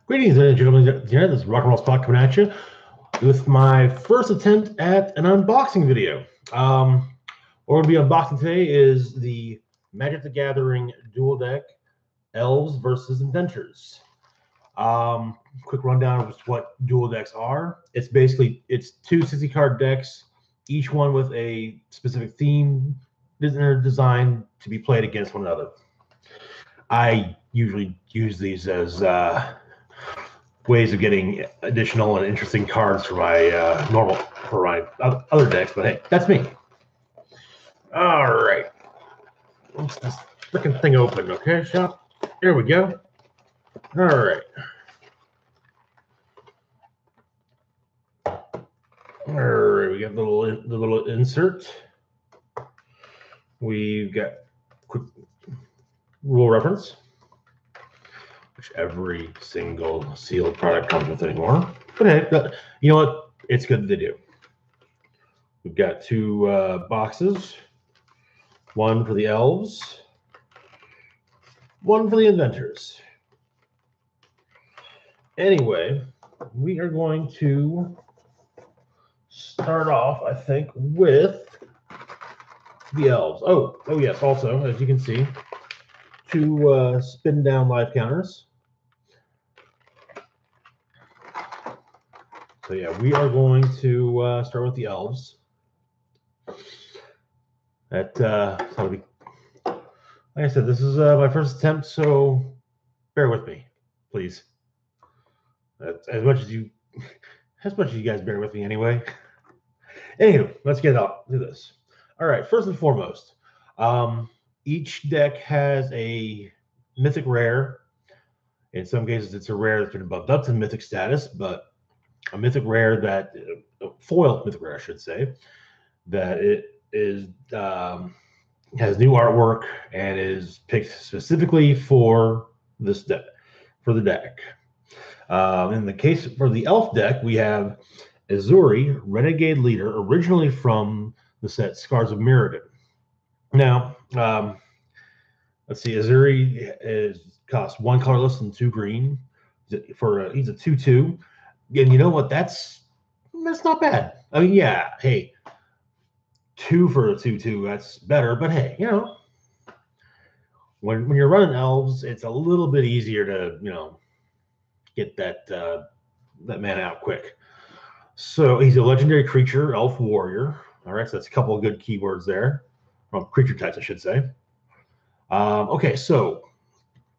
Greetings, ladies and gentlemen. This is Rock and Roll Spot coming at you with my first attempt at an unboxing video. What we're going to be unboxing today is the Magic the Gathering dual deck, Elves versus Inventors. Quick rundown of what dual decks are. It's two 60-card decks, each one with a specific theme designed to be played against one another. I usually use these as ways of getting additional and interesting cards for my other decks, but hey, that's me. All right, let's this freaking thing open, okay, shop? There we go. All right. All right, we got the little insert. We've got quick rule reference, which every single sealed product comes with anymore. But hey, you know what? It's good they do. We've got two boxes, one for the Elves, one for the Inventors. Anyway, we are going to start off, I think, with the Elves. Oh yes, also, as you can see, two spin down life counters. So yeah, we are going to start with the Elves. Like I said, this is my first attempt, so bear with me, please. As much as you guys bear with me anyway. Anywho, let's get out to this. All right, first and foremost, each deck has a mythic rare. In some cases, it's a rare that's been bumped up to mythic status, but a mythic rare that foil mythic rare, I should say, that it is has new artwork and is picked specifically for this deck, for the deck. In the case for the Elf deck, we have Azuri, Renegade Leader, originally from the set Scars of Mirrodin. Now, let's see, Azuri costs 1 colorless and 2 green. He's a 2/2. And you know what? That's not bad. I mean, yeah, hey, 2 for a 2/2, that's better. But hey, you know, when you're running Elves, it's a little bit easier to, you know, get that mana out quick. So he's a legendary creature, Elf Warrior. All right, so that's a couple of good keywords there. Well, creature types, I should say. Okay, so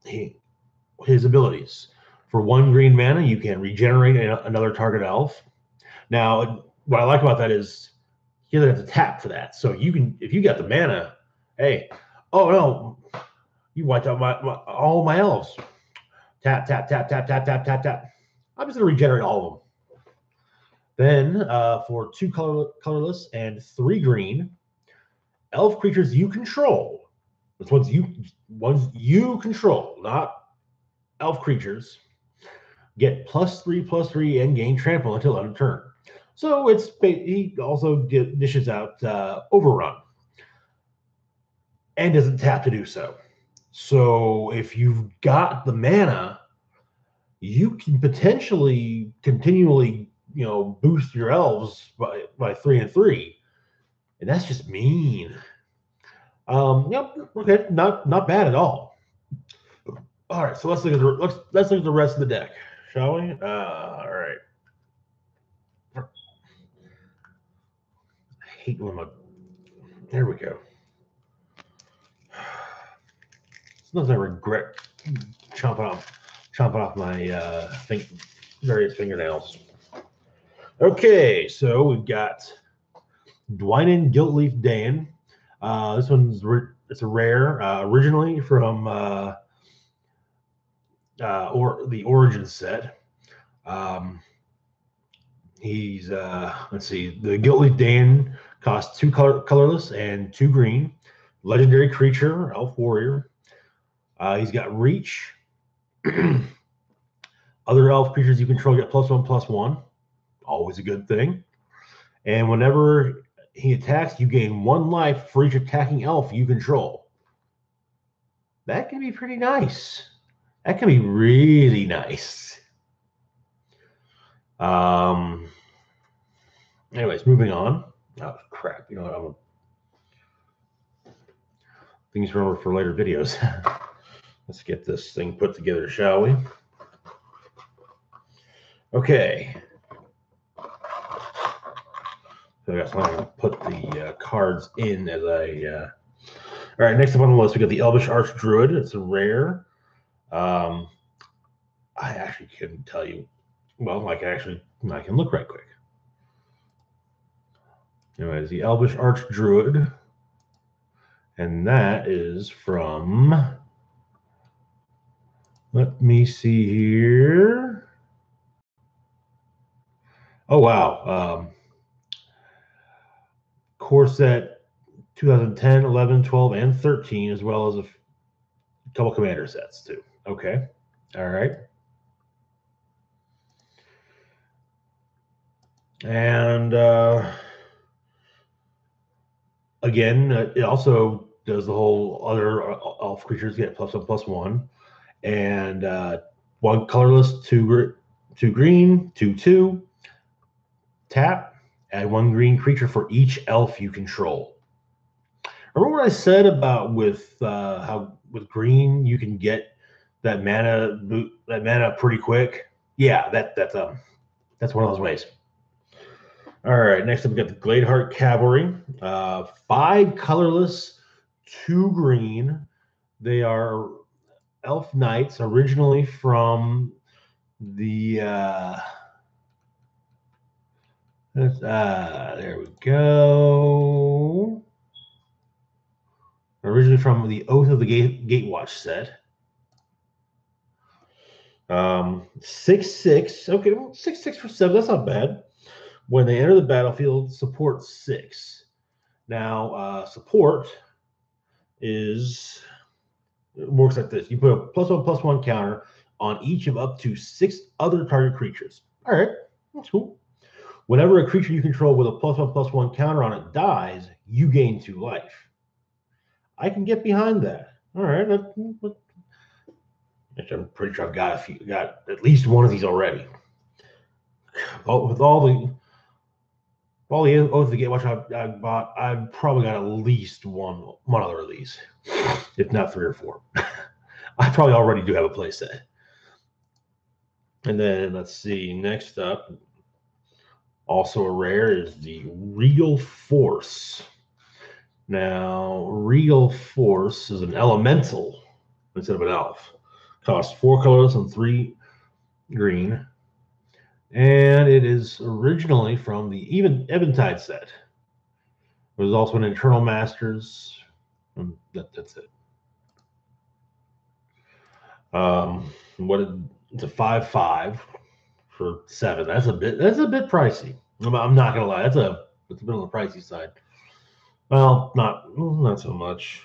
his abilities. For 1 green mana, you can regenerate another target elf. Now, what I like about that is he doesn't have to tap for that. So you can, if you got the mana, hey, oh no, you wiped out all my elves. Tap, tap, tap, tap, tap, tap, tap, tap. I'm just going to regenerate all of them. Then for 2 colorless and 3 green, elf creatures you control. That's ones you control, not elf creatures, get +3/+3 and gain trample until end of turn. So he also dishes out Overrun and doesn't tap to do so. So if you've got the mana, you can potentially continually, you know, boost your elves by 3 and 3, and that's just mean. Yep, okay, not bad at all. All right, so let's look at the rest of the deck, shall we? All right. I hate when there we go. Sometimes I regret chomping off my various fingernails. Okay, so we've got Dwynen Guiltleaf Dan. This one's it's a rare, originally from the Origin set. He's let's see, the Guiltleaf Dan costs 2 colorless and 2 green. Legendary creature, Elf Warrior. He's got reach. Other elf creatures you control get +1/+1. Always a good thing. And whenever he attacks, you gain 1 life for each attacking elf you control. That can be pretty nice. That can be really nice. Anyways, moving on. Oh, crap. You know what? Things to remember for later videos. Let's get this thing put together, shall we? Okay. So I guess I'm going to put the cards in as I... All right, next up on the list, we got the Elvish Archdruid. It's a rare. I actually couldn't tell you. Well, I can look right quick. Anyways, the Elvish Archdruid. And that is from... Let me see here. Oh, wow. Core set 2010, 11, 12, and 13, as well as a couple commander sets, too. Okay. All right. And again, it also does the whole other elf creatures get +1/+1. And one colorless, two green, 2/2. Tap, add one green creature for each elf you control. Remember what I said about with how with green you can get that mana pretty quick? Yeah, that's one of those ways. All right, next up we got the Gladeheart Cavalry. 5 colorless, 2 green. They are elf knights, originally from the there we go. Originally from the Oath of the Gatewatch set. 6/6. Okay, 6/6 for 7. That's not bad. When they enter the battlefield, support 6. Now, support works like this. You put a +1/+1 counter on each of up to 6 other target creatures. All right, that's cool. Whenever a creature you control with a +1/+1 counter on it dies, you gain 2 life. I can get behind that. All right, I'm pretty sure I've got at least one of these already. With all the Oath of the Gatewatch I've bought, I've probably got at least one other of these, if not 3 or 4. I probably already do have a playset. And then let's see, next up, also a rare, is the Regal Force. Now, Regal Force is an elemental instead of an elf. Costs 4 colors and 3 green. And it is originally from the Eventide set. It was also an Eternal Masters. That's it. It's a 5/5 for 7. That's a bit pricey. I'm not gonna lie. It's a bit on the pricey side. Well, not so much.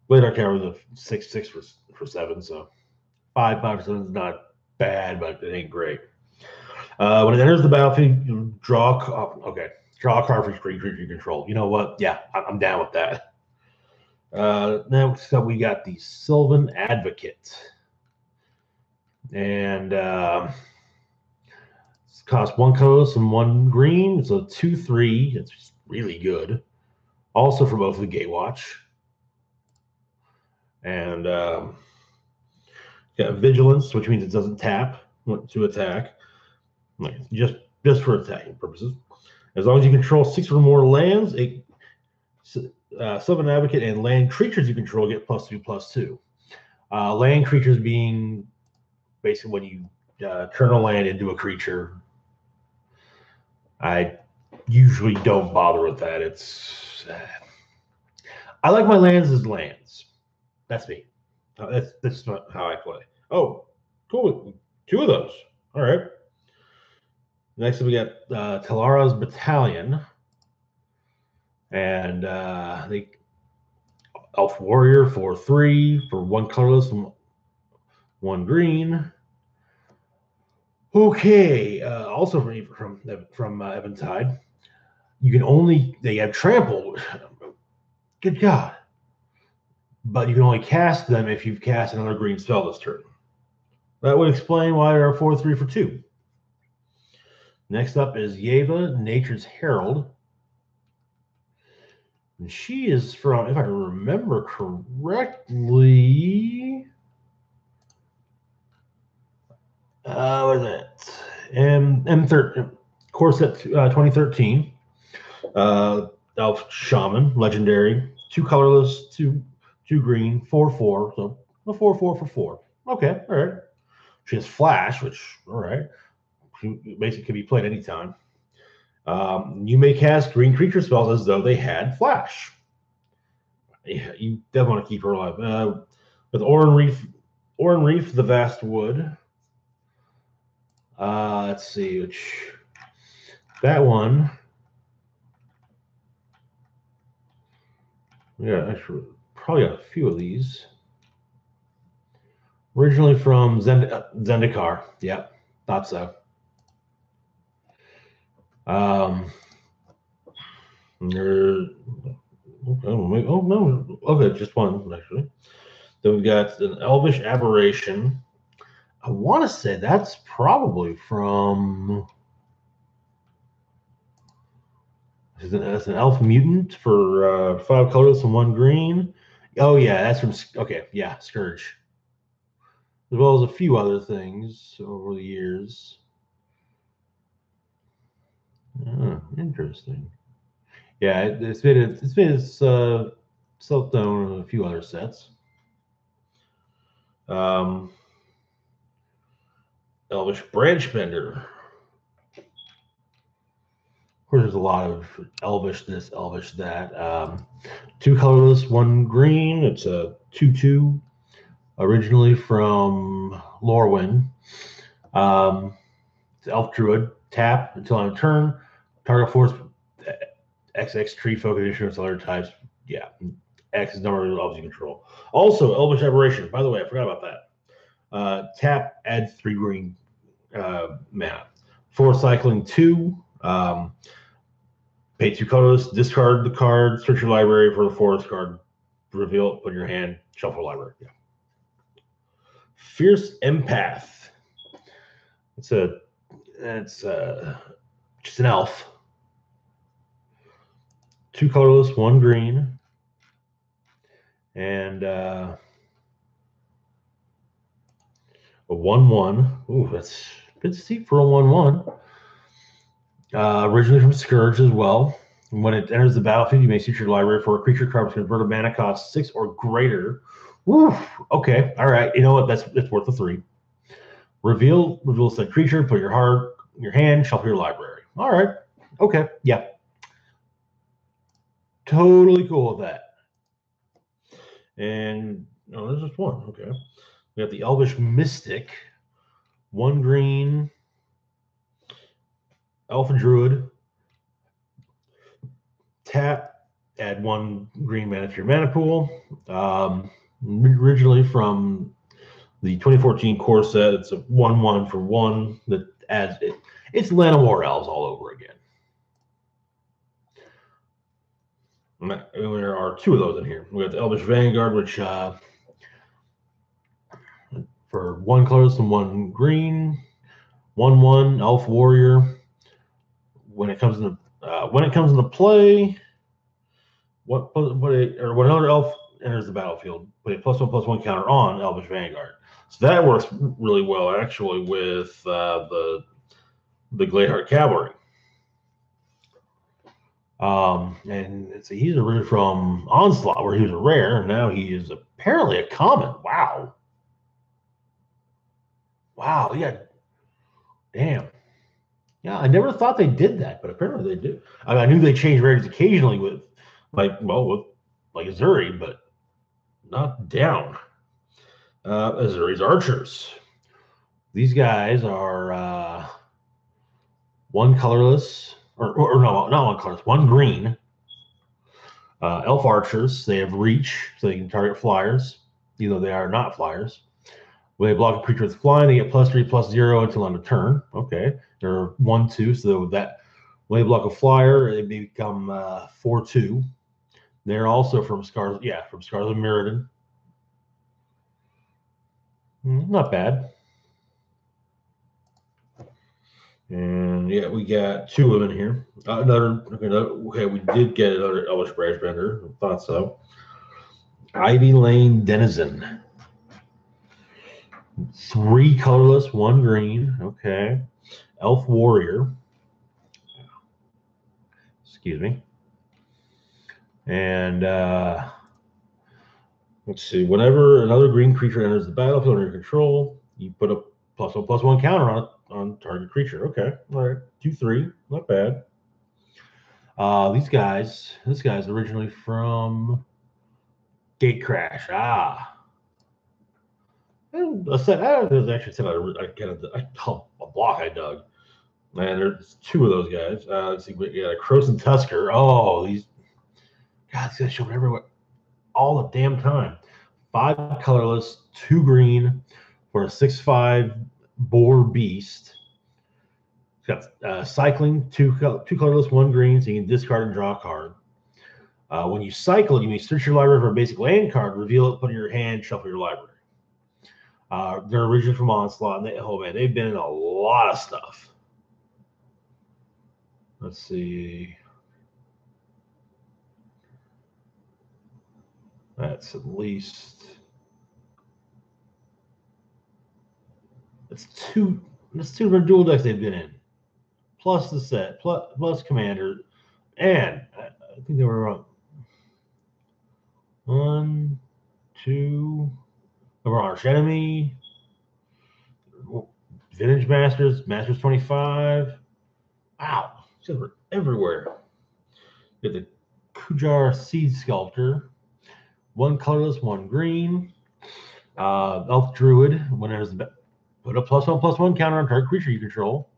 Gladeheart Cavalry was a 6/6 for 7, so 5/5 for 7 is not bad, but it ain't great. When it enters the battlefield, you draw a card for each creature you control. You know what? Yeah, I'm down with that. Next up, we got the Sylvan Advocate. And it costs 1 colorless and 1 green. It's a 2/3. It's really good. Also for both of the Gatewatch. And got Vigilance, which means it doesn't tap to attack. Just for attacking purposes. As long as you control 6 or more lands, Sylvan Advocate and land creatures you control get +2/+2. Land creatures being basically when you turn a land into a creature. I usually don't bother with that. I like my lands as lands. That's me. That's not how I play. Oh, cool. 2 of those. All right. Next we got Talara's Battalion. And the Elf Warrior 4/3 for 1 colorless and 1 green. Okay, also from Eventide, they have trample. Good God! But you can only cast them if you've cast another green spell this turn. That would explain why there are 4/3 for 2. Next up is Yeva, Nature's Herald. And she is from, if I remember correctly, what is it? M13, core set 2013. Elf Shaman, legendary, 2 colorless, 2 green, 4/4. So a 4/4 for 4. Okay, all right. She has Flash, which, all right, basically can be played anytime. You may cast green creature spells as though they had Flash. Yeah, you definitely want to keep her alive. With Oran Reef, the Vast Wood. Let's see, which that one. Yeah, actually, probably got a few of these. Originally from Zendikar. Yep, thought so. There, oh no, okay, just one actually. Then we've got an Elvish Aberration. I want to say that's probably from. That's an Elf Mutant for 5 colors and 1 green. Oh yeah, that's from. Okay, yeah, Scourge. As well as a few other things over the years. Oh, interesting. Yeah, it's been self known in a few other sets. Elvish Branchbender. Of course, there's a lot of Elvish this, Elvish that. 2 colorless, 1 green. It's a 2/2, originally from Lorwyn. It's Elf Druid. Tap until on turn. Target force XX tree folk edition or other types. Yeah, X is number of elves you control. Also, Elvish Aberration. By the way, I forgot about that. Tap, add 3 green mana. 4 cycling 2. Pay 2 colors, discard the card, search your library for the forest card, reveal it, put in your hand, shuffle library. Yeah. Fierce Empath. It's just an elf. 2 colorless, 1 green, and a 1/1. Ooh, that's a bit steep for a 1/1. Originally from Scourge as well. When it enters the battlefield, you may search your library for a creature card with converted mana cost 6 or greater. Woo! Okay, all right. You know what? That's worth a 3. Reveal said creature. Put your hand, shuffle your library. All right. Okay. Yeah. Totally cool with that. And no, there's just one. Okay. We got the Elvish Mystic. 1 green. Elf and Druid. Tap. Add 1 green mana to your mana pool. Originally from the 2014 core set, it's a 1/1 for 1 that adds it. It's Llanowar Elves all over again. There are 2 of those in here. We got the Elvish Vanguard, which for 1 colorless and 1 green, 1/1 Elf Warrior. When it comes into play, when another elf enters the battlefield, put a +1/+1 counter on Elvish Vanguard. So that works really well actually with the Gladeheart Cavalry. And he's originally from Onslaught, where he was a rare, and now he is apparently a common. Wow. Yeah. Damn. Yeah, I never thought they did that, but apparently they do. I knew they changed rarities occasionally with Azuri, but not down. Azuri's Archers. These guys are 1 colorless, or no, not 1 colorless, 1 green. Elf Archers. They have reach, so they can target flyers, even though they are not flyers. When they block a creature with flying, they get +3/+0 until end of turn. Okay, they're 1/2, so that when they block a flyer, they become 4/2. They're also from Scars. Yeah, from Scars of Mirrodin. Not bad. And yeah, we got 2 of them in here. Okay, we did get another Elvish Branch Bender. Thought so. Ivy Lane Denizen. 3 colorless, 1 green. Okay. Elf Warrior. Excuse me. And let's see. Whenever another green creature enters the battlefield under your control, you put a +1/+1 counter on it on target creature. Okay. All right. 2/3. Not bad. This guy's originally from Gate Crash. There's actually a set I call a block I dug. And there's 2 of those guys. Let's see, we got a Croson Tusker. Oh, these guys show up everywhere all the damn time. 5 colorless, 2 green for a 6/5 boar beast. It's got cycling, 2 colorless, 1 green, so you can discard and draw a card. When you cycle, you may search your library for a basic land card, reveal it, put it in your hand, shuffle your library. They're originally from Onslaught, and they've been in a lot of stuff. Let's see. That's at least. That's two different dual decks they've been in, plus the set, plus Commander, and I think they were 1, 2. They were Arch Enemy, Vintage Masters, Masters 25. Wow, these were everywhere. You got the Kujar Seed Sculptor, 1 colorless, 1 green. Elf Druid, when there's put a +1/+1 counter on target creature you control.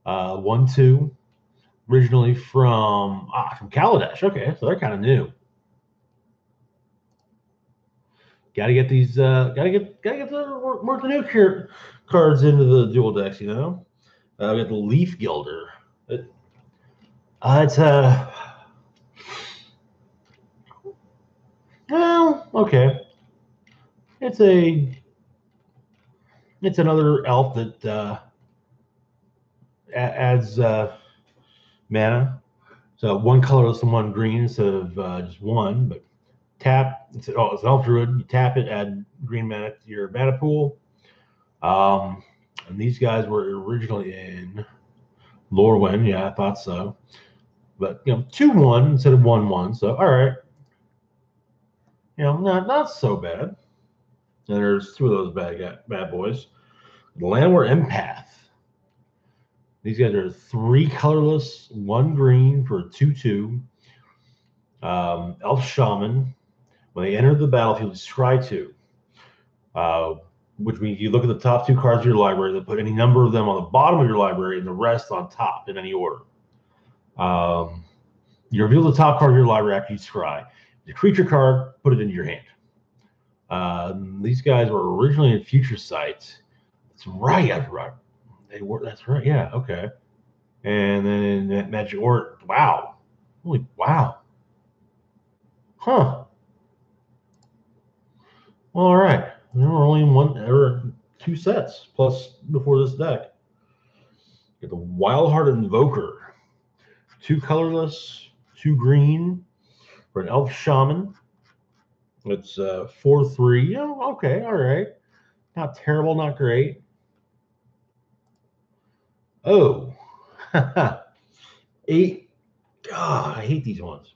1/2. Originally from Kaladesh. Okay, so they're kind of new. Gotta get these. Gotta get more the new cards into the dual decks. You know, we got the Leaf Gilder. It's well, okay. It's another elf that adds mana. So 1 colorless and 1 green instead of just 1. But tap. It's an elf druid. You tap it, add green mana to your mana pool. And these guys were originally in Lorwyn. Yeah, I thought so. But 2/1 instead of 1/1. So all right. Not so bad. And there's 2 of those bad boys. The Landward Empath. These guys are 3 colorless, 1 green for a 2/2. Elf Shaman. When they enter the battlefield, scry 2. Which means you look at the top 2 cards of your library, then put any number of them on the bottom of your library and the rest on top in any order. You reveal the top card of your library after you scry. The creature card, put it into your hand. These guys were originally in Future Sight. That's right. They were. That's right. Yeah. Okay. And then in that Magic Order. Wow. Holy wow. Huh. Well, all right. There were only 1 or 2 sets plus before this deck. Get the Wildheart Invoker. 2 colorless, 2 green for an Elf Shaman. It's 4/3. Okay, all right. Not terrible, not great. Oh, 8. God, I hate these ones.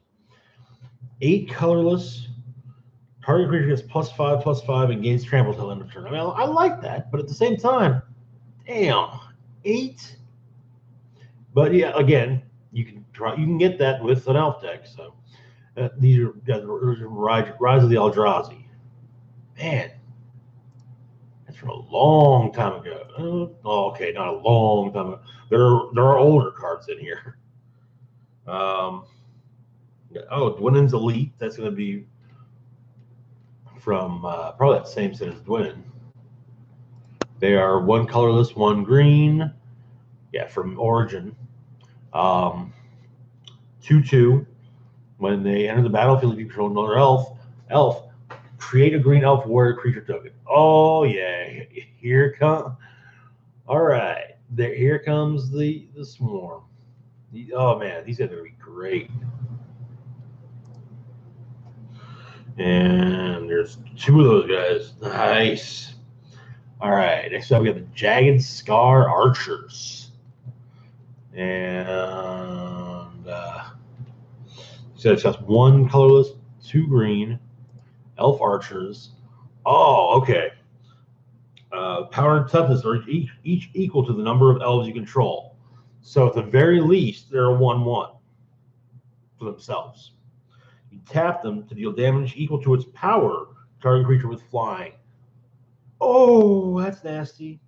8 colorless. Target creature gets +5/+5 and gains trample till end of turn. I mean, I like that, but at the same time, damn, 8. But yeah, again, you can get that with an elf deck. So these are Rise of the Eldrazi. Man, that's from a long time ago. Okay, not a long time ago. There are older cards in here. Dwynen's Elite. That's going to be from probably that same set as Dwynen. They are 1 colorless, 1 green. Yeah, from Origin. 2/2. When they enter the battlefield, if you control another elf, create a green elf warrior creature token. Oh yeah, here come. All right, There, here comes the swarm. Oh man, these guys are gonna be great. And there's two of those guys. Nice. All right, next up we got the Jagged Scar Archers. And so it has one colorless, two green, elf archers. Oh, okay. Power and toughness are each equal to the number of elves you control. So at the very least, they're a 1/1 for themselves. You tap them to deal damage equal to its power, target creature with flying. Oh, that's nasty.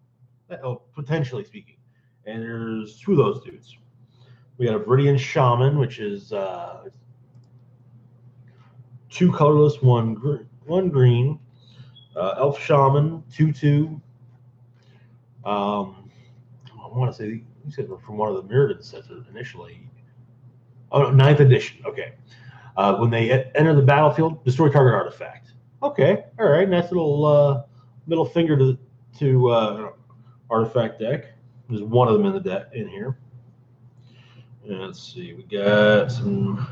Oh, potentially speaking. And there's two of those dudes. We got a Viridian Shaman, which is two colorless, one green. Elf Shaman, 2/2. I want to say these guys were from one of the Mirrodin sets initially. Oh, no, 9th edition. Okay. When they enter the battlefield, destroy target artifact. Okay. All right. Nice little middle finger to artifact deck. There's one of them in the deck in here. And let's see. We got some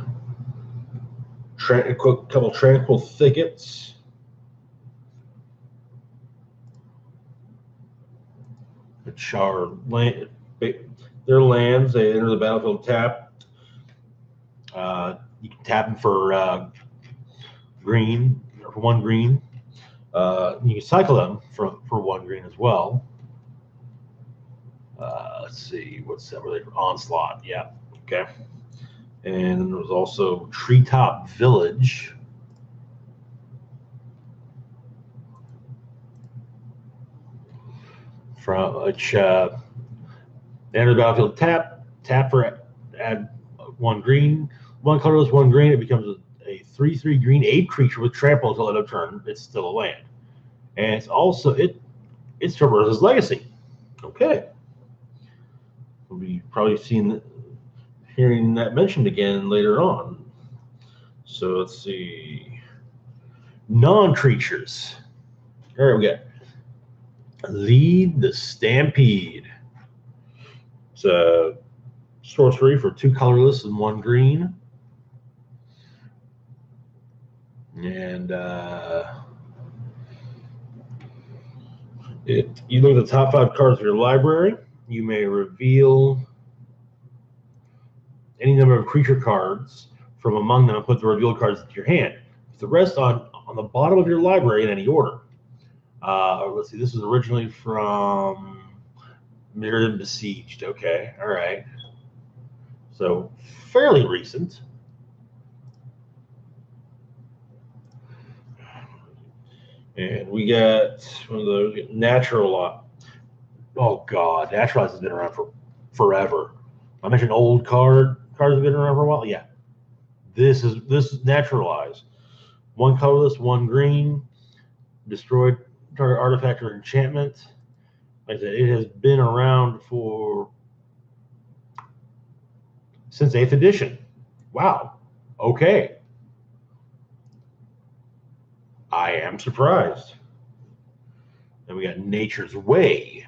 couple tranquil thickets. Which are their lands. They enter the battlefield tapped. You can tap them for green, or for one green. You can cycle them for one green as well. Let's see, what's that? Were they Onslaught? Yeah. Okay. And then there was also Treetop Village. From which enter the battlefield tap for add one green, one colorless, one green. It becomes a 3/3 green ape creature with trample until end of turn. It's still a land, and it's also it's Traverse's Legacy. Okay, we'll be probably hearing that mentioned again later on. So let's see, non-creatures. All right, we got Lead the Stampede. It's a sorcery for two colorless and one green. And you look at the top 5 cards of your library. You may reveal any number of creature cards from among them and put the revealed cards into your hand. Put the rest on the bottom of your library in any order. Let's see. This is originally from Mirrodin Besieged. Okay, all right. So fairly recent. And we got one of those Natural. Oh God, Naturalize has been around for forever. I mentioned old cards have been around for a while. Yeah, this is Naturalize. One colorless, one green. Destroyed target artifact or enchantment. Like I said, it has been around since 8th edition. Wow. Okay. I am surprised. Then we got Nature's Way.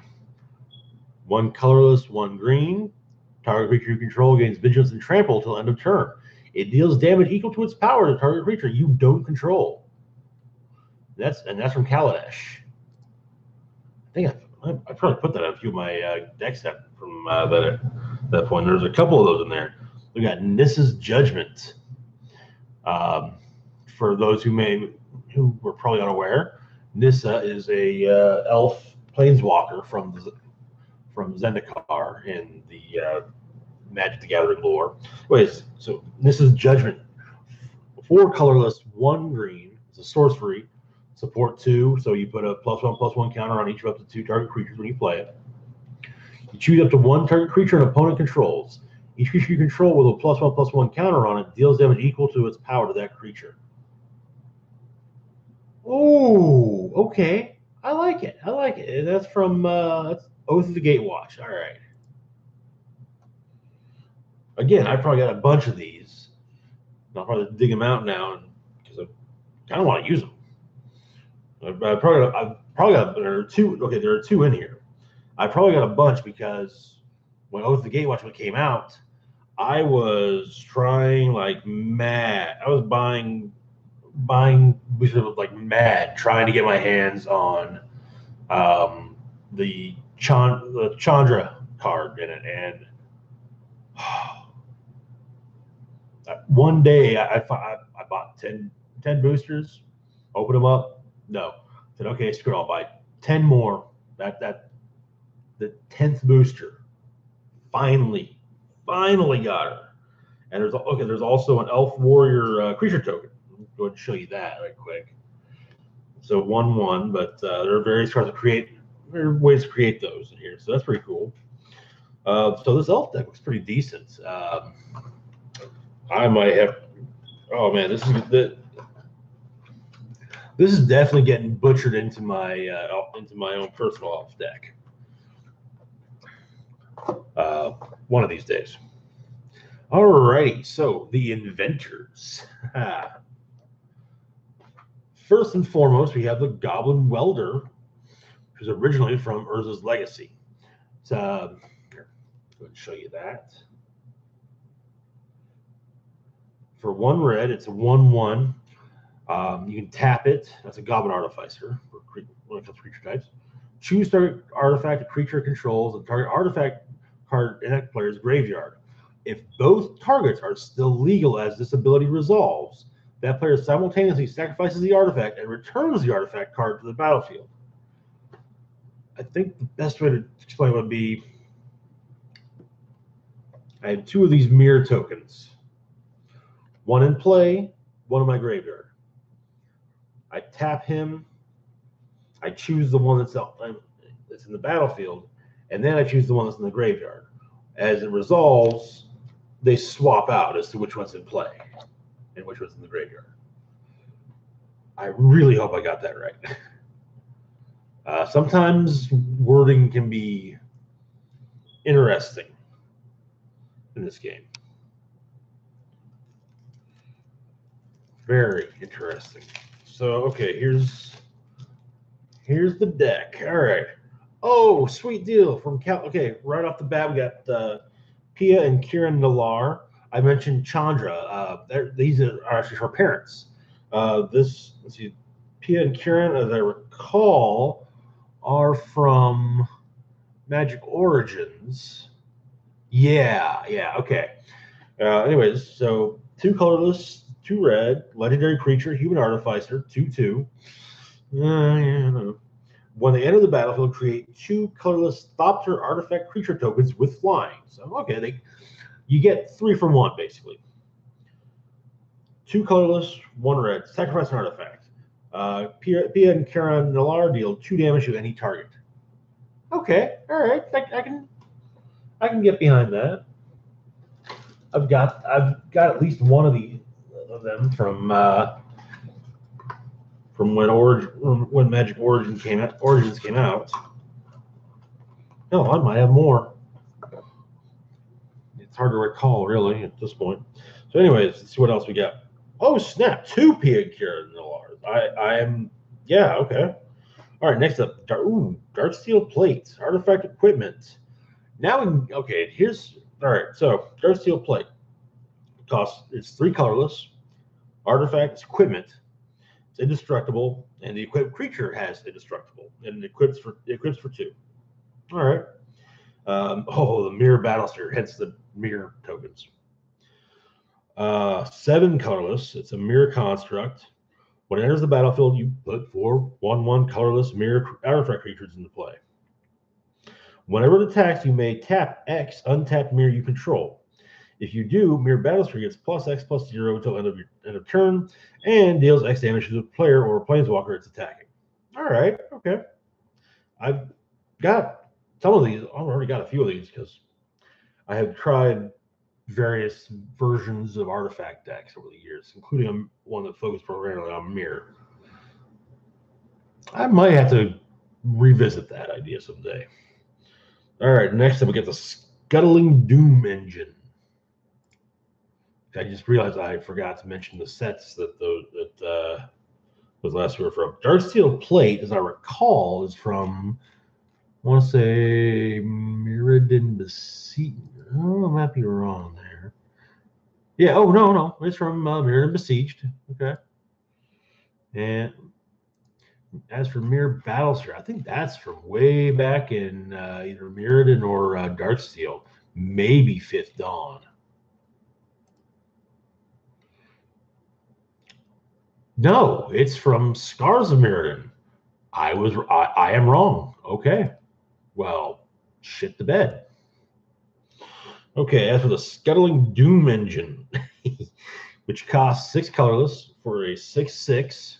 One colorless, one green. Target creature you control gains vigilance and trample until end of turn. It deals damage equal to its power to target creature you don't control. That's from Kaladesh. I think I probably put that on a few of my deck set from that point. There's a couple of those in there. We got Nissa's Judgment. For those who were probably unaware, Nissa is a elf planeswalker from Zendikar in the Magic the Gathering lore. Wait, so Nissa's Judgment. 4 colorless, 1 green. It's a sorcery. Support 2, so you put a +1/+1 counter on each of up to 2 target creatures when you play it. You choose up to 1 target creature an opponent controls. Each creature you control with a +1/+1 counter on it deals damage equal to its power to that creature. Oh, okay. I like it. That's from that's Oath of the Gatewatch. All right. Again, I probably got a bunch of these. I'll probably dig them out now because I kind of want to use them. I've probably got there are 2. Okay, there are 2 in here. I probably got a bunch because when Oath of the Gatewatch came out, I was trying like mad. I was buying like mad, trying to get my hands on the Chandra card in it, and one day I bought 10 boosters, opened them up. No, I said okay, screw it, I'll buy 10 more. That the 10th booster finally got her. And there's also an Elf Warrior creature token. I'll go ahead and show you that right quick. So 1/1, but there are various cards to create. There are ways to create those in here, so that's pretty cool. So this Elf deck looks pretty decent. I might have. Oh man, this is definitely getting butchered into my own personal Elf deck. One of these days. Alrighty, so the Inventors. First and foremost, we have the Goblin Welder, who's originally from Urza's Legacy. So, here, go ahead and show you that. For 1 red, it's a 1/1. You can tap it. That's a Goblin Artificer when it comes to creature types. Choose target artifact a creature controls and target artifact card in that player's graveyard. If both targets are still legal as this ability resolves, that player simultaneously sacrifices the artifact and returns the artifact card to the battlefield. I think the best way to explain would be I have 2 of these mirror tokens. 1 in play, 1 in my graveyard. I tap him. I choose the one that's in the battlefield, and then I choose the one that's in the graveyard. As it resolves, they swap out as to which one's in play and which one's in the graveyard. I really hope I got that right. Sometimes wording can be interesting in this game. Very interesting. So, okay, here's the deck. All right. Oh, sweet deal from Cal. Okay, right off the bat, we got Pia and Kieran Nalar. I mentioned Chandra. These are actually her parents. Let's see, Pia and Kieran, as I recall, are from Magic Origins. Yeah, okay. Anyways, so 2 colorless, 2 red, legendary creature, human artificer, 2/2. When they enter the battlefield, create 2 colorless Thopter artifact creature tokens with flying. So okay, you get 3 from 1 basically. 2 colorless, 1 red. Sacrifice an artifact. Pia and Kieran Nalar deal 2 damage to any target. Okay, all right. I can get behind that. I've got at least one of them from when Magic Origins came out. No, I might have more. It's hard to recall really at this point. So, anyways, let's see what else we got. Oh snap! 2 Pia and Kieran Nalars. I am okay. All right, next up, Darksteel Plate, artifact equipment. Now, here's all right. So, Darksteel Plate it's 3 colorless. Artifact equipment. It's indestructible, and the equipped creature has indestructible, and it equips for 2. All right. The mirror battlester, hence the mirror tokens. 7 colorless. It's a mirror construct. When it enters the battlefield, you put 4 1/1 colorless mirror artifact creatures into play. Whenever it attacks, you may tap X untapped mirror you control. If you do, mirror battlester gets +X+0 until end of turn, and deals X damage to the player or planeswalker it's attacking. All right, okay. I've got some of these. I've already got a few of these because I have tried various versions of artifact decks over the years, including one that focused primarily on mirror. I might have to revisit that idea someday. All right, next up we get the Scuttling Doom engine. I just realized I forgot to mention the sets that those last were from. Darksteel Plate, as I recall, is from want to say Mirrodin Besieged. Oh, I might be wrong there. Yeah. Oh no, it's from Mirrodin Besieged. Okay. And as for Mirror Battlestar, I think that's from way back in either Mirrodin or Darksteel, maybe Fifth Dawn. No, it's from Scars of Mirrodin. I am wrong. Okay. Well, shit the bed. Okay, as for the Scuttling Doom engine, which costs 6 colorless for a 6/6.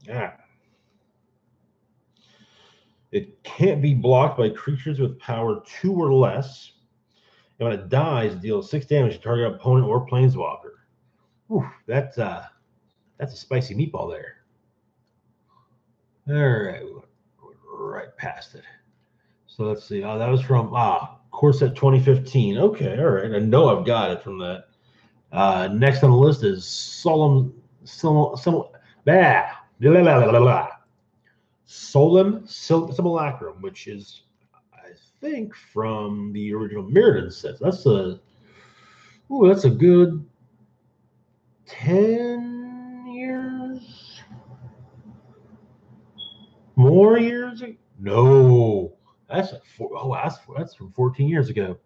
Yeah. It can't be blocked by creatures with power 2 or less. And when it dies, it deals 6 damage to target opponent or planeswalker. Oof, that's a spicy meatball there. All right, right past it. So let's see. Oh, that was from Corset 2015. Okay, all right. I know I've got it from that. Next on the list is Solemn Simulacrum, which is, I think, from the original Mirrodin set. That's a good 10 years, more years. No, that's that's from 14 years ago.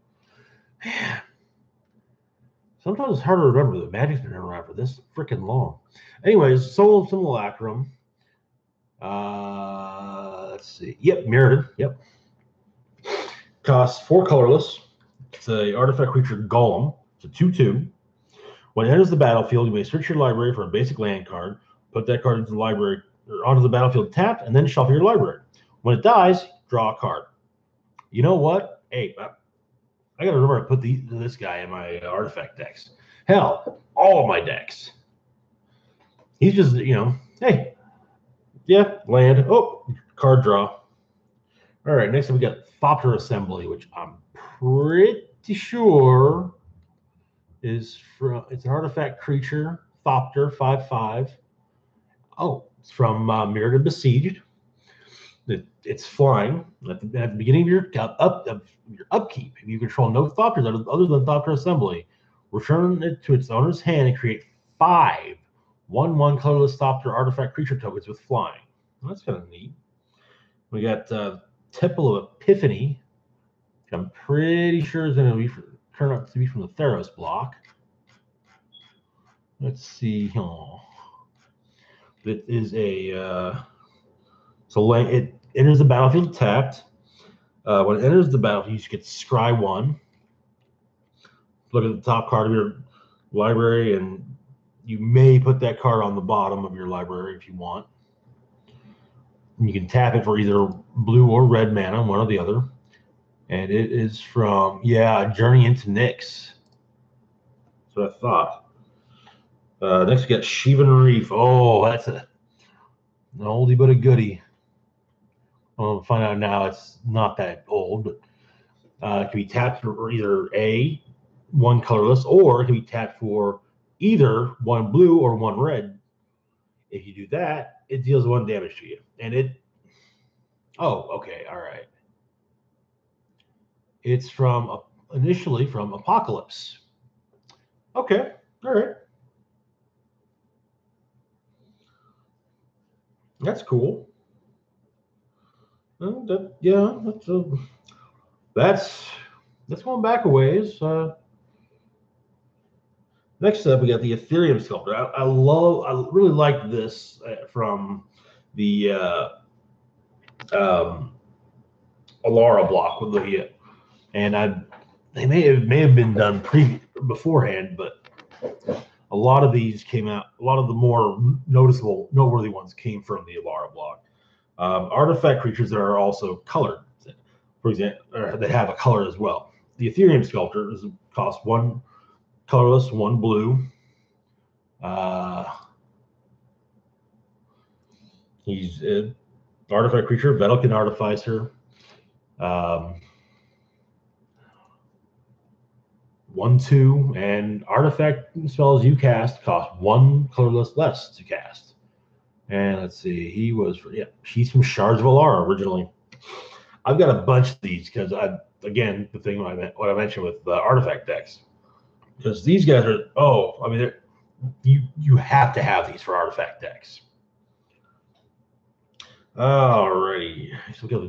Man, sometimes it's hard to remember that Magic's been around for this freaking long. Anyways, Soul Simulacrum. Let's see. Yep, Mirrodin. Yep. Costs 4 colorless. It's an artifact creature Golem. It's a 2/2. When it enters the battlefield, you may search your library for a basic land card, put that card into the library or onto the battlefield tapped, and then shuffle your library. When it dies, draw a card. You know what? Hey, I got to remember to put this guy in my artifact decks. Hell, all of my decks. He's just, hey, yeah, land. Oh, card draw. All right, next up we got Thopter Assembly, which I'm pretty sure it's an artifact creature, Thopter 5/5. Oh, it's from Mirrodin Besieged. It's flying at the beginning of your upkeep. If you control no Thopters other than Thopter Assembly, return it to its owner's hand and create 5 1/1 colorless Thopter artifact creature tokens with flying. Well, that's kind of neat. We got Temple of Epiphany, which I'm pretty sure is going to turn out to be from the Theros block. Let's see. It is a it enters the battlefield tapped. When it enters the battlefield, you get scry 1. Look at the top card of your library, and you may put that card on the bottom of your library if you want. And you can tap it for either blue or red mana, one or the other. And it is from, Journey into Nyx. That's what I thought. Next, we got Shivan Reef. Oh, that's an oldie but a goodie. I'll find out now it's not that old, but it can be tapped for either 1 colorless, or it can be tapped for either 1 blue or 1 red. If you do that, it deals 1 damage to you. And okay, all right. It's initially from Apocalypse. Okay, all right. That's cool. That's going back a ways. Next up, we got the Ethereum Sculptor. I really like this from the Alara block with they may have been done beforehand, but a lot of these came out. A lot of the more noteworthy ones came from the Alara block. Artifact creatures that are also colored, for example, they have a color as well. The Ethereum Sculptor costs 1 colorless, 1 blue. He's an artifact creature, Vedalken Artificer. 1/2, and artifact spells you cast cost 1 colorless less to cast. And let's see, he's from Shards of Alara originally. I've got a bunch of these because again, the thing what I mentioned with the artifact decks, because these guys are I mean you have to have these for artifact decks. Alrighty, so we got the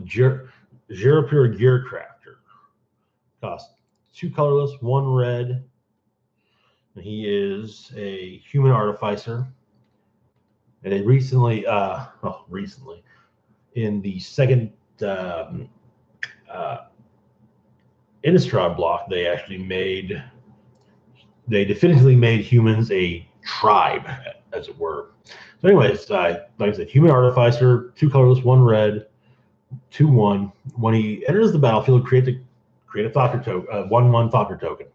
Gerapure Gear Crafter. Cost 2 colorless, 1 red. And he is a human artificer. And they recently, in the second Innistrad block, they definitively made humans a tribe, as it were. So, anyways, like I said, human artificer, 2 colorless, 1 red, 2/1. When he enters the battlefield, create a Thopter token, 1/1 Thopter token.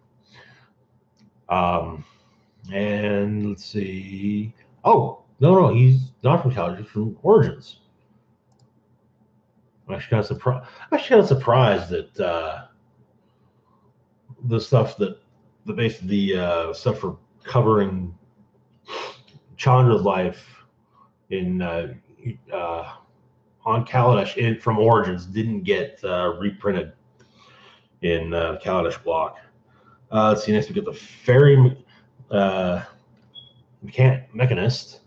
And let's see. Oh, no, he's not from college. He's from Origins. I'm actually kind of surprised that the stuff basically the stuff for covering Chandra's life in on Kaladesh from Origins didn't get reprinted in Kaladesh block. Let's see. Next we get the Fairy Mechanist.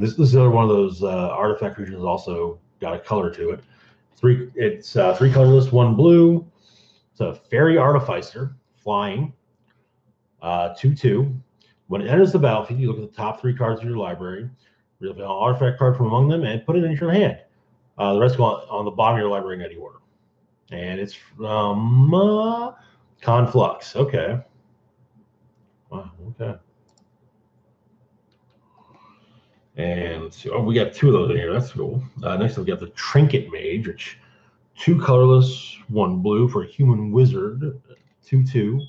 This is another one of those artifact creatures. Also got a color to it. It's 3 colorless, 1 blue. It's a Fairy Artificer, flying, 2/2. When it enters the battlefield, you look at the top 3 cards of your library, reveal an artifact card from among them, and put it into your hand. The rest go on the bottom of your library in any order. And it's from Conflux. Okay. Wow, okay. And let's see. Oh, we got 2 of those in here. That's cool. Next, we got the Trinket Mage, which 2 colorless, 1 blue for a human wizard, 2/2.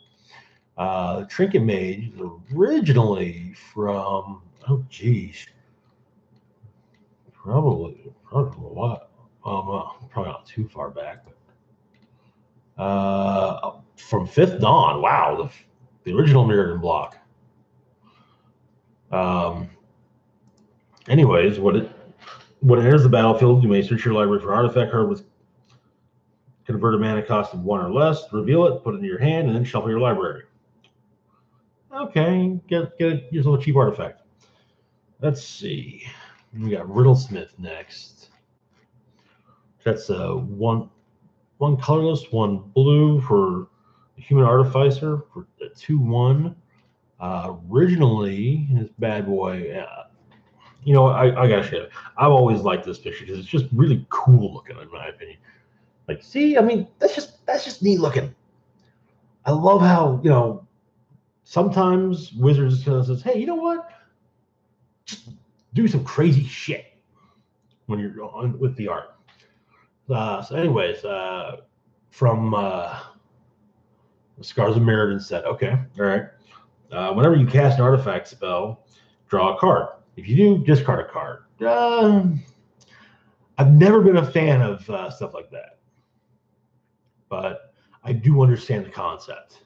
The Trinket Mage is originally from probably what? Probably not too far back, but from 5th Dawn. Wow, the original Mirrodin block. Anyways, when it enters the battlefield, you may search your library for an artifact card with converted mana cost of 1 or less. Reveal it, put it in your hand, and then shuffle your library. Okay, get use a little cheap artifact. Let's see. We got Riddlesmith next. That's one colorless, 1 blue for a human artificer for a 2/1. Originally, this bad boy. I gotta share it. I've always liked this picture because it's just really cool looking, in my opinion. Like, see, I mean, that's just neat looking. I love how sometimes Wizards says, "Hey, you know what? Just do some crazy shit when you're on with the art." So, anyways, from the Scars of Mirrodin set. Okay, all right. Whenever you cast an artifact spell, draw a card. If you do, discard a card. I've never been a fan of stuff like that, but I do understand the concept.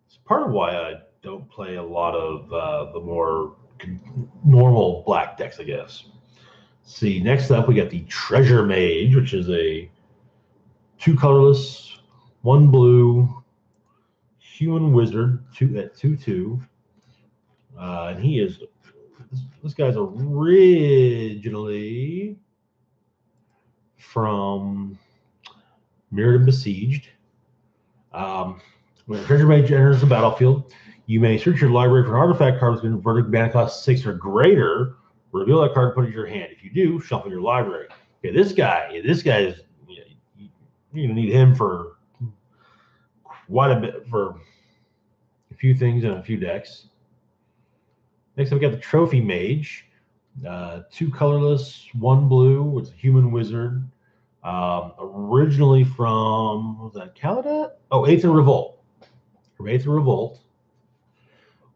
It's part of why I don't play a lot of the more normal black decks, I guess. See, next up we got the Treasure Mage, which is a 2 colorless, 1 blue human wizard, 2/2. And he is this guy's originally from Mirrodin Besieged. When a Treasure Mage enters the battlefield, you may search your library for an artifact card with converted mana cost 6 or greater. Reveal that card, put it in your hand. If you do, shuffle your library. Okay, this guy is you're gonna need him for quite a bit, for a few things and a few decks. Next, we got the Trophy Mage, 2 colorless, 1 blue. It's a human wizard. Originally from, was that Kaladesh? Oh, Aether Revolt. From Aether Revolt.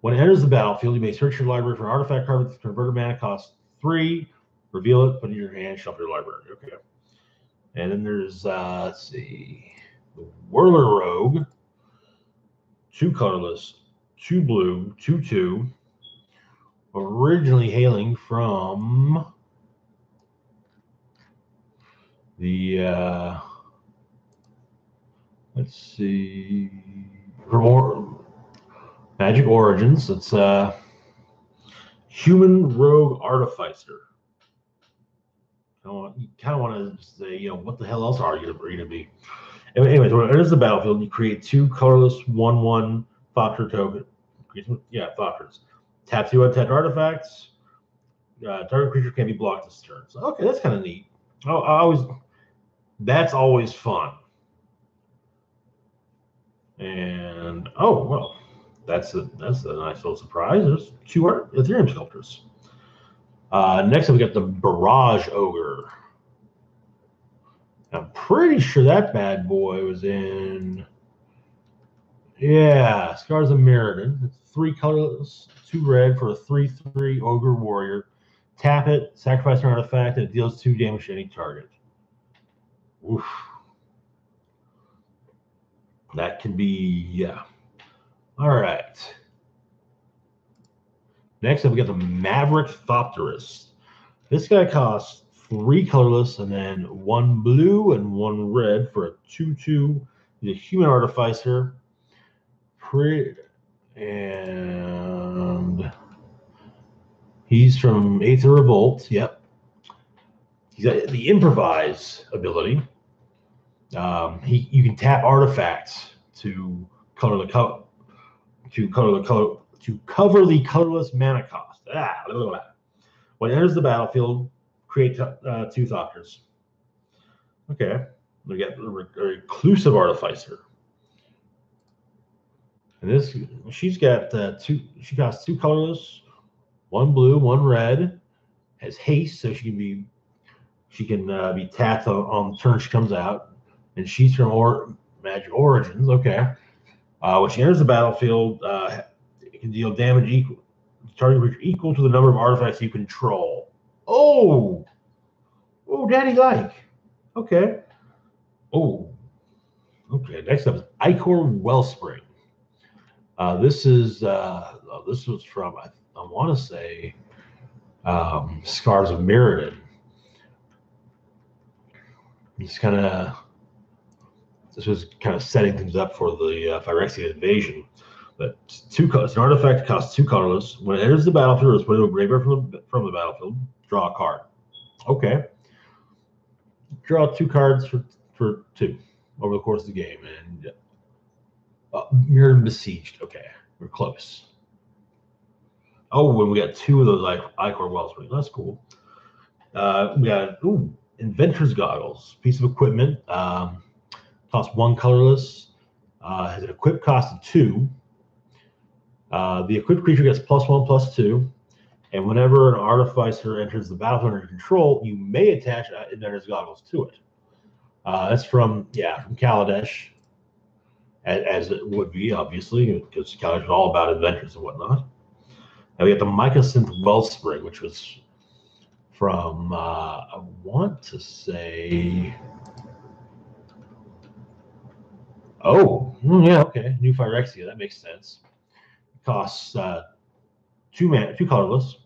When it enters the battlefield, you may search your library for an artifact card with converted mana cost 3. Reveal it, put it in your hand, shuffle your library. Okay. And then there's, let's see, the Whirler Rogue, 2 colorless, 2 blue, 2/2. originally hailing from the let's see, from Magic Origins. It's Human Rogue Artificer. You kind of want to say, you know, what the hell else are you going to be? Anyways, when it enters the battlefield, you create 2 colorless 1/1 Thopter token. Yeah, Thopters. Tap 2 untapped artifacts. Target creature can't be blocked this turn. So, okay, that's kind of neat. That's always fun. And oh well, that's a nice little surprise. There's 2 Ethereum sculptors. Next up, we got the Barrage Ogre. I'm pretty sure that bad boy was in, yeah, Scars of Mirrodin. It's 3 colorless, 2 red for a 3/3 Ogre Warrior. Tap it, sacrifice an artifact, and it deals 2 damage to any target. Oof. That can be, yeah. All right. Next up, we got the Maverick Thopterist. This guy costs 3 colorless and then 1 blue and 1 red for a 2/2. He's a human artificer. And he's from Aether Revolt. Yep. He's got the improvise ability. You can tap artifacts to cover the colorless mana cost. Blah, blah, blah. When it enters the battlefield, create 2 Thopters. Okay. We got a Reclusive Artificer. And she's got 2. She costs 2 colorless, 1 blue, 1 red. Has haste, so she can be tapped on the turn she comes out. And she's from Magic Origins. Okay. When she enters the battlefield, it can deal damage equal to the number of artifacts you control. Oh, daddy like. Okay. Oh, okay. Next up is Ichor Wellspring. This was from, I want to say, Scars of Mirrodin. This was kind of setting things up for the Phyrexian invasion. But it's an artifact that costs 2 colorless. When it enters the battlefield, it's put into a graveyard from the battlefield. Draw a card. Okay. Draw 2 cards for 2 over the course of the game. And Mirrodin Besieged. Okay, we're close. Oh, and we got 2 of those Ichor Wellspring. That's cool. We got Inventors Goggles, piece of equipment. Costs 1 colorless. Has an equip cost of 2. The equipped creature gets +1/+2. And whenever an artificer enters the battlefield under control, you may attach Inventor's Goggles to it. That's from Kaladesh, as it would be, obviously, because Kaladesh is all about inventors and whatnot. And we got the Mycosynth Wellspring, which was from, I want to say, okay, New Phyrexia, that makes sense. It costs 2 colorless.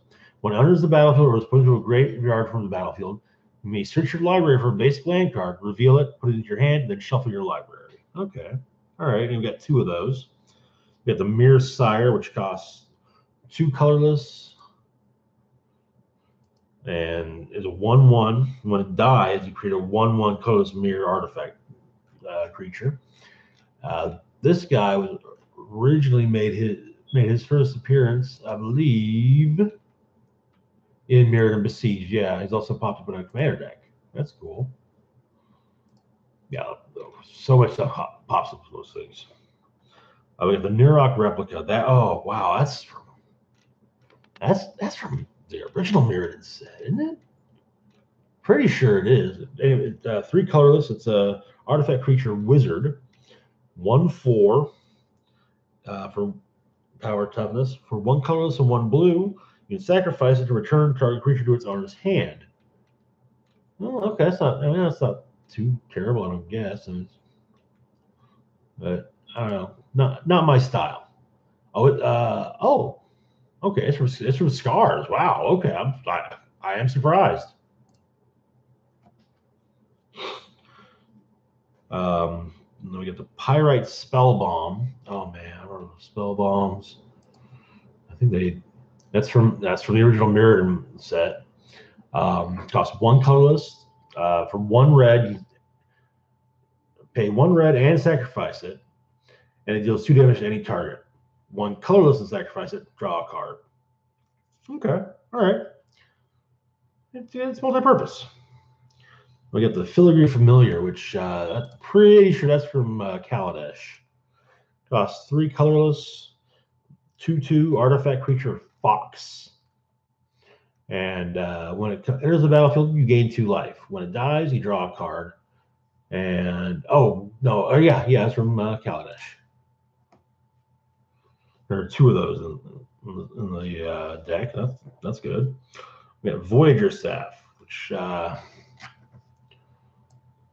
When it enters the battlefield or is put into a graveyard from the battlefield, you may search your library for a basic land card, reveal it, put it into your hand, then shuffle your library. Okay. All right, and we've got 2 of those. We got the Mirror Sire, which costs 2 colorless and is a 1/1. When it dies, you create a 1/1 colorless mirror artifact creature. This guy was originally made his first appearance, I believe, in Mirrodin Besieged. Yeah, he's also popped up in a commander deck. That's cool. Yeah, so much stuff pops up with those things. We got the Nurok replica. That's from the original Mirrodin set, isn't it? Pretty sure it is. 3 colorless. It's a artifact creature wizard. 1/4 for power toughness. For 1 colorless and 1 blue, you can sacrifice it to return target creature to its owner's hand. Well, okay, that's not too terrible, I don't guess. But I don't know, not my style. Okay, it's from Scars. Wow. Okay, I am surprised. Then we get the Pyrite Spell Bomb. Oh man, I remember the spell bombs. I think that's from the original Mirrodin set. Costs one colorless. For one red, you pay one red and sacrifice it, and it deals 2 damage to any target. One colorless and sacrifice it. Draw a card. Okay, all right. It's multi-purpose. We get the Filigree Familiar, which I'm pretty sure that's from Kaladesh. Costs 3 colorless, 2/2 artifact creature Fox. And when it enters the battlefield, you gain 2 life. When it dies, you draw a card. And yeah, it's from Kaladesh. There are 2 of those in the deck. That's good. We got Voyager Staff, which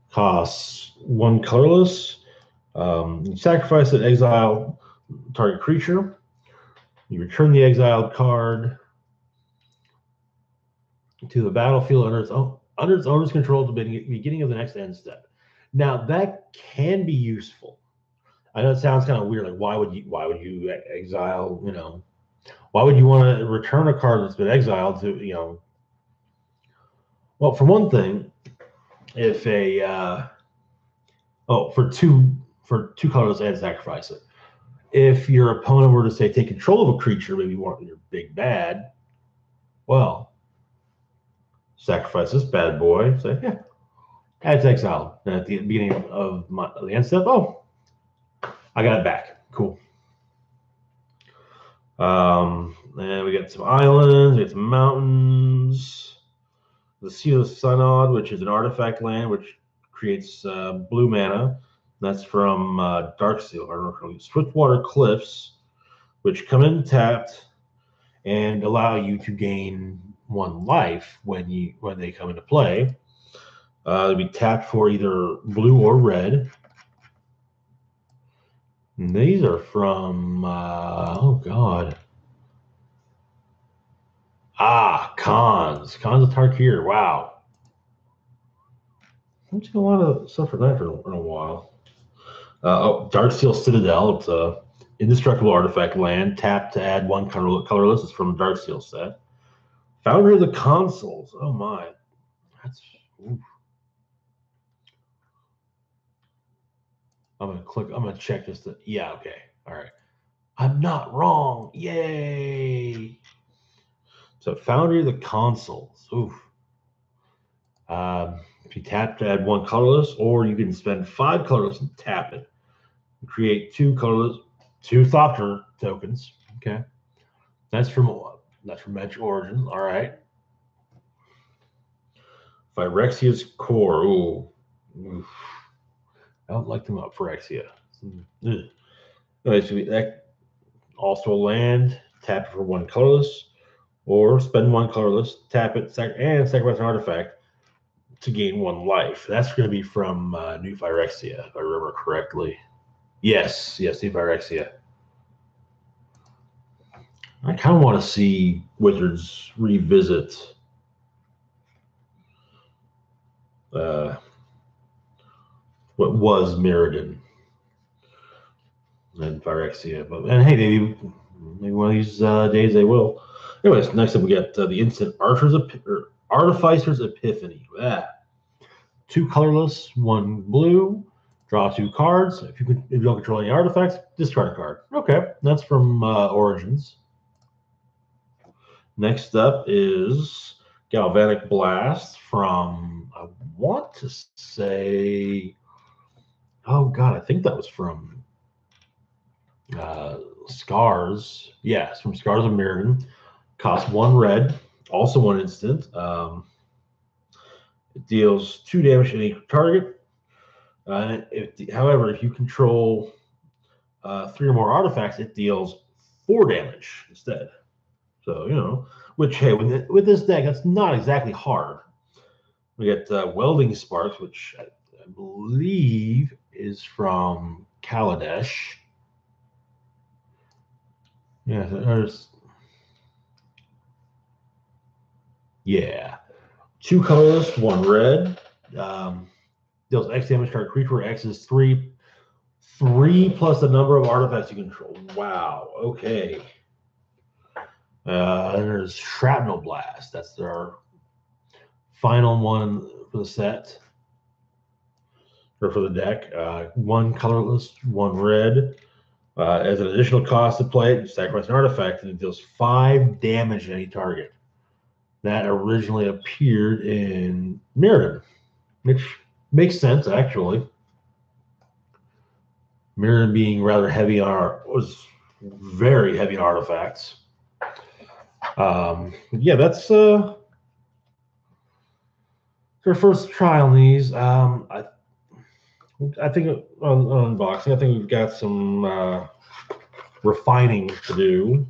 costs 1 colorless. You sacrifice it, exile target creature. You return the exiled card to the battlefield under its owner's control at the beginning of the next end step. Now that can be useful. I know it sounds kind of weird. Like why would you exile? Why would you want to return a card that's been exiled to? Well, for one thing, if for two colors and sacrifice it. If your opponent were to say take control of a creature, maybe one of your big bad, well, sacrifice this bad boy. Say, yeah, adds exile. And at the beginning of the end step, oh, I got it back. Cool. And we got some islands, we got some mountains. The Sea of the Synod, which is an artifact land, which creates blue mana. That's from Darksteel, Swiftwater Cliffs, which come in tapped and allow you to gain 1 life when they come into play. They'll be tapped for either blue or red. And these are from Khans of Tarkir. Wow, I've seen a lot of stuff from that in a while. Darksteel Citadel. It's a indestructible artifact land. Tap to add 1 colorless. It's from the Darksteel set. Foundry of the Consuls. Oh my, that's. Oof. I'm gonna check this. Yeah, okay, all right. I'm not wrong. Yay! So Foundry of the Consuls. Oof. If you tap to add 1 colorless, or you can spend 5 colorless and tap it. Create 2 colorless, 2 Thopter tokens. Okay. That's from Magic Origins. All right. Phyrexia's Core. Ooh. Oof. I don't like them up Phyrexia. Okay, so that also land, tap it for 1 colorless, or spend 1 colorless, tap it, and sacrifice an artifact to gain 1 life. That's going to be from New Phyrexia, if I remember correctly. Yes, New Phyrexia. I kind of want to see Wizards revisit what was Mirrodin and Phyrexia. And hey, maybe one of these days they will. Anyways, next up we got the instant Artificer's Epiphany. 2 colorless, 1 blue. Draw 2 cards. If you don't control any artifacts, discard a card. Okay, that's from Origins. Next up is Galvanic Blast from, I want to say, oh god, I think that was from Scars. Yes, from Scars of Mirrodin. Costs 1 red, also 1 instant. It deals 2 damage to any target. However, if you control 3 or more artifacts, it deals 4 damage instead. So, which, hey, with this deck, that's not exactly hard. We got Welding Sparks, which I believe is from Kaladesh. Yeah, Yeah. 2 colors, 1 red. Deals X damage to our creature where X is 3. 3 plus the number of artifacts you control. Wow. Okay. And there's Shrapnel Blast. That's our final one for the set. Or for the deck. 1 colorless, 1 red. As an additional cost to play it, sacrifice an artifact, and it deals 5 damage to any target. That originally appeared in Mirrodin, which makes sense, actually. Mirrodin being rather heavy on was very heavy on artifacts. Yeah, that's our first try on these. I think on unboxing, I think we've got some refining to do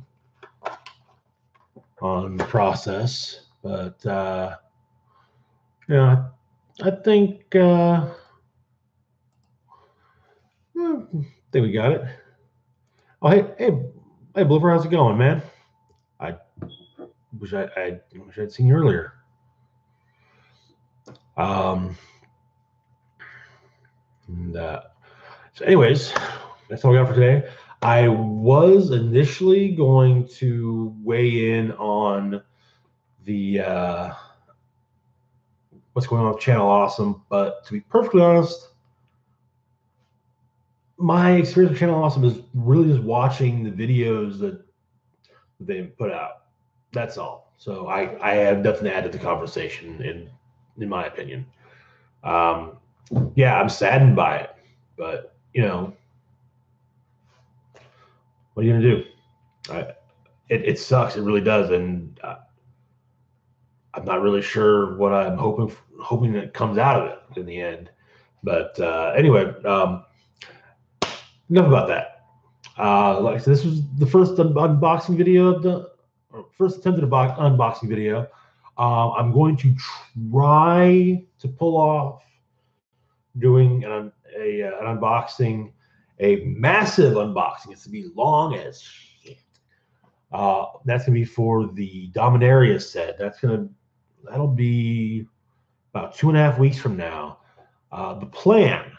on the process, but yeah, I think I think we got it. Oh, hey, Blooper, how's it going, man? I wish I'd seen you earlier. And, so, anyways, that's all we got for today. I was initially going to weigh in on the what's going on with Channel Awesome, but to be perfectly honest, my experience with Channel Awesome is really just watching the videos that they put out. That's all. So I have nothing to add to the conversation, in my opinion. Yeah, I'm saddened by it, but what are you gonna do? It sucks. It really does, and I'm not really sure what I'm hoping that comes out of it in the end. But anyway, enough about that. Like I said, this was the first unboxing video first attempted unboxing video. I'm going to try to pull off doing an unboxing, a massive unboxing. It's to be long as shit. That's gonna be for the Dominaria set. That'll be about 2.5 weeks from now. The plan.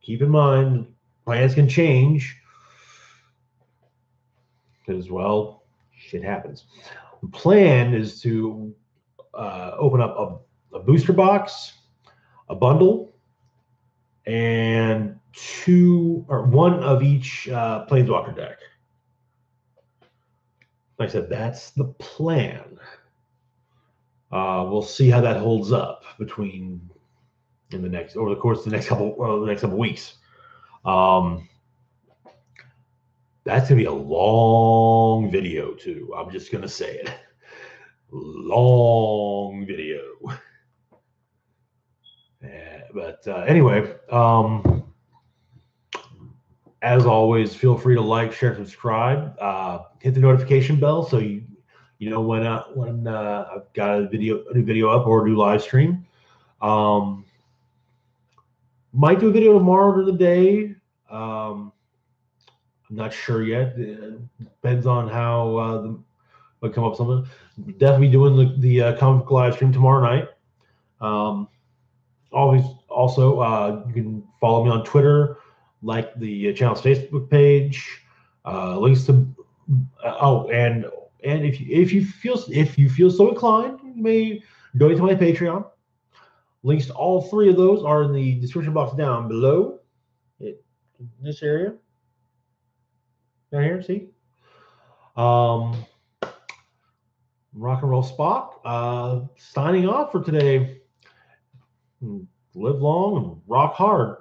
Keep in mind, plans can change because, well, shit happens. The plan is to open up a booster box, a bundle, and 2 or 1 of each Planeswalker deck. Like I said, that's the plan. We'll see how that holds up over the course of the next couple weeks. That's gonna be a long video too. I'm just gonna say it. Long video. But anyway, as always, feel free to like, share, subscribe. Hit the notification bell so you know when I've got a new video up or a new live stream. Might do a video tomorrow or the day. I'm not sure yet. It depends on how what come up something. Definitely doing the comic book live stream tomorrow night. Also, you can follow me on Twitter, like the channel's Facebook page. Links to and if you feel so inclined, you may donate to my Patreon. Links to all 3 of those are in the description box down below. In this area, down here, see. Rock and Roll Spock signing off for today. Live long and rock hard.